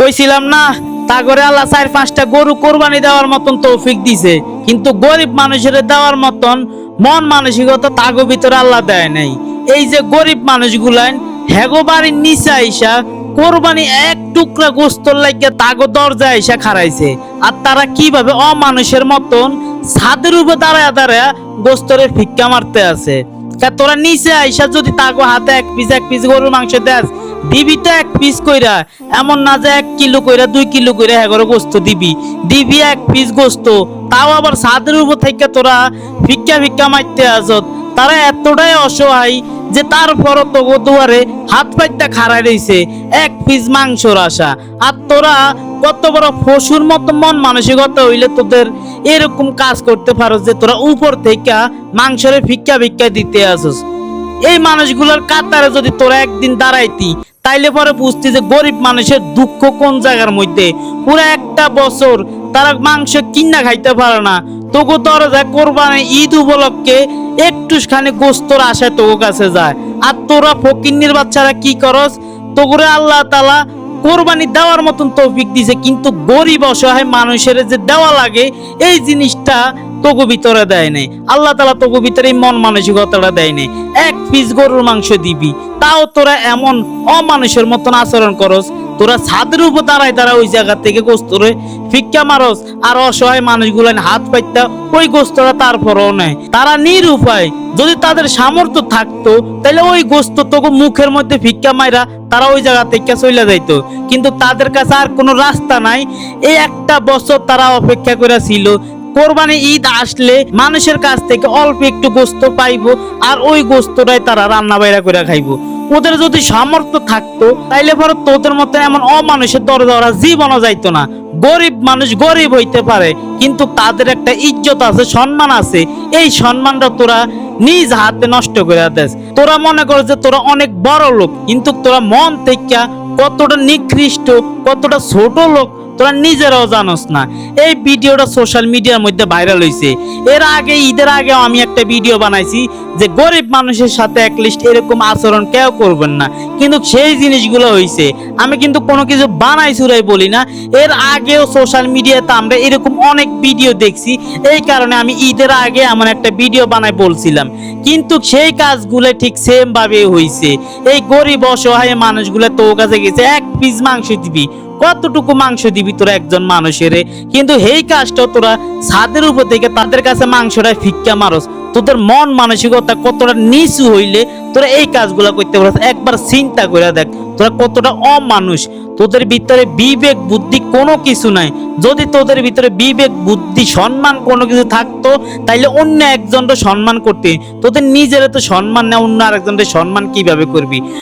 কইছিলাম না তাগরে আল্লাহ 4-5টা গরু কোরবানি দেওয়ার মতন তৌফিক দিছে, কিন্তু গরিব মানুষের দেওয়ার মতন মন মানসিকতা তাগো ভিতরে আল্লাহ দেয় নাই। এই যে গরিব মানুষগুলান হেগো বাড়ির নিচে আইসা কোরবানি এক টুকরা গোস্তর লাগিয়া তাগো দরজা আইসা খাড়াইছে, আর তারা কিভাবে অমানুষের মতন ছাদের উপর দাঁড়ায় দাঁড়ায় গোস্তরে ফিক্কা মারতে আছে। তোরা নিচে আইসা যদি তাগো হাতে এক পিস গরুর মাংস দেস, দিবি তো এক পিস কইরা, এমন না যে 1 কিলো কইরা 2 কিলো কইরা এগারো গোস্ত দিবি এক পিস গোস্ত, তাও আবার ছাদের উপর থেকে তোরা ফিক্কা মারতে আসত। তারা এতটাই অসহায় যে তারপরও তো দুয়ারে হাত পাইতে খাড়াই রইছে এক পিস মাংসর আশা। আর তোরা কত বড় পশুর মতো মন মানসিকতা হইলে তোদের এরকম কাজ করতে পারো যে তোরা উপর থেকে মাংসরে ফিক্কা দিতে আসস। এই মানুষগুলোর কাতারে যদি তোরা একদিন দাঁড়াইতি তাইলে পরে বুঝতি যে গরিব মানুষের দুঃখ কোন জায়গার মধ্যে। পুরো একটা বছর তারা মাংস কিনা খাইতে পারে না, তোকে তোরা যায় কোরবানি ঈদ উপলক্ষে একটুখানি গোস্তর আশায় তোর কাছে যায়। আর তোরা ফকিন্নির বাচ্চারা কি করস, তোরে আল্লাহ তাআলা কোরবানি দেওয়ার মতন তৌফিক দিছে, কিন্তু গরিব অসহায় মানুষের যে দেওয়া লাগে এই জিনিসটা তোগো ভিতরে দেয় নাই। আল্লাহ তাআলা তোগো ভিতরে মন মানসিকতাটা দেয় নাই। এক পিস গরুর মাংস দিবি, তাও তোরা এমন অমানুষের মতন আচরণ করস। তোরা ছাদের উপর দাঁড়ায় ওই জায়গা থেকে গোস্তরে ফিক্কা মারস, আর অসহায় মানুষগুলো হাত পাইতা ওই গোস্তটা তারপরও নেয়। তারা নিরুপায়, যদি তাদের সামর্থ্য থাকতো তাহলে ওই গোস্ত তোকে মুখের মধ্যে ফিক্কা মাইরা তারা ওই জায়গা থেকে চলে যাইতো, কিন্তু তাদের কাছে আর কোনো রাস্তা নাই। এই একটা বছর তারা অপেক্ষা করে ছিল কোরবানি ঈদ আসলে মানুষের কাছ থেকে অল্প একটু গোস্ত পাইবো, আর ওই গোস্তটাই তারা রান্না বাইরা করে খাইবো। ওদের যদি সামর্থ্য থাকতো তাইলে পরে তোদের মতো এমন অমানুষের দরজা জীবনও যাইতো না। গরিব মানুষ গরিব হইতে পারে, কিন্তু তাদের একটা ইজ্জত আছে, সম্মান আছে। এই সম্মানটা তোরা নিজ হাতে নষ্ট করে দেস। তোরা মনে কর যে তোরা অনেক বড় লোক, কিন্তু তোরা মন থেকে কতটা নিকৃষ্ট, কতটা ছোট লোক তোরা নিজেরাও জানোস না। এই ভিডিওটা সোশ্যাল মিডিয়ার মধ্যে ভাইরাল হয়েছে। এর আগে ঈদের আগে আমি একটা ভিডিও বানাইছি যে গরিব মানুষের সাথে একলিস্ট এরকম আচরণ কেউ করবেন না, কিন্তু সেই জিনিসগুলো হয়েছে। আমি কিন্তু কোনো কিছু বানাই চুরাই বলি না। এর আগেও সোশ্যাল মিডিয়াতে আমরা এরকম অনেক ভিডিও দেখছি, এই কারণে আমি ঈদের আগে এমন একটা ভিডিও বানাই বলছিলাম, কিন্তু সেই কাজগুলো ঠিক সেম ভাবে হয়েছে। এই গরিব অসহায় মানুষগুলো তোর কাছে গেছে এক পিস মাংস দিবি, কতটুকু মাংস দিবি তোরা একজন মানুষের, কিন্তু এই কাজটা তোরা ছাদের উপর থেকে তাদের কাছে মাংসটা ফিক্কা মারস। তোদের মন মানসিকতা কতটা নিচু হইলে তোরা এই কাজগুলা করতে পারস, একবার চিন্তা করে দেখ তোরা কতটা অমানুষ। তোদের ভিতরে বিবেক বুদ্ধি কোনো কিছু নাই। যদি তোদের ভিতরে বিবেক বুদ্ধি সম্মান কোনো কিছু থাকতো তাইলে অন্য একজনকে সম্মান করতে, তোদের নিজের তো সম্মান না, অন্য আরেকজনকে সম্মান কিভাবে করবি?